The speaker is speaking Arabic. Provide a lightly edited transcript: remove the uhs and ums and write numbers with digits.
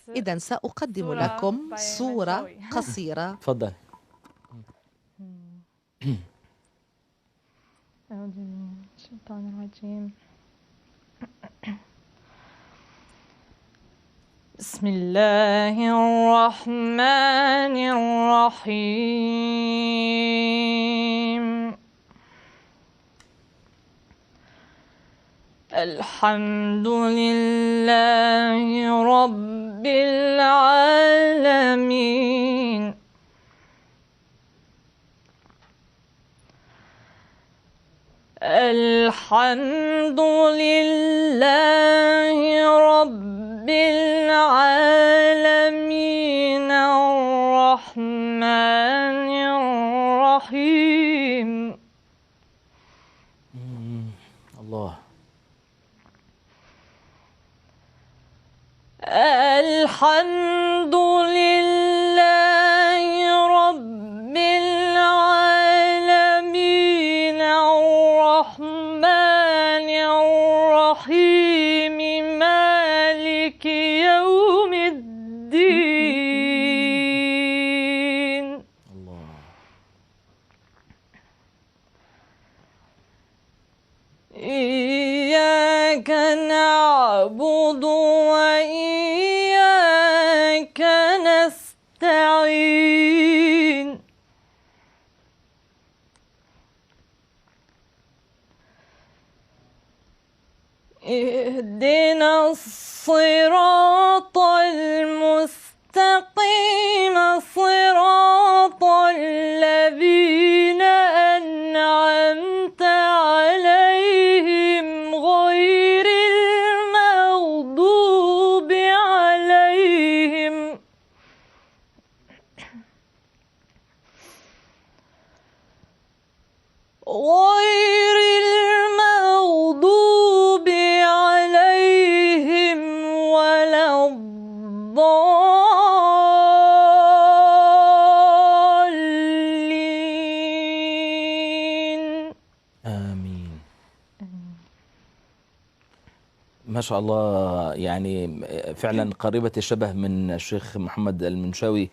إذا سأقدم لكم صورة قصيرة. تفضل. أعوذ بالله من الشيطان الرجيم. بسم الله الرحمن الرحيم. الحمد لله رب العالمين. الحمد لله رب العالمين الرحمن الرحيم. الله. الحمد لله رب العالمين الرحمن الرحيم مالك يوم الدين. الله. إياك نعبد وإياك نستعين. اهدنا الصراط المستقيم صراط الذين أنعمت عليهم غير المغضوب عليهم ولا الضالين. آمين. ما شاء الله، يعني فعلا قريبة الشبه من الشيخ محمد المنشاوي.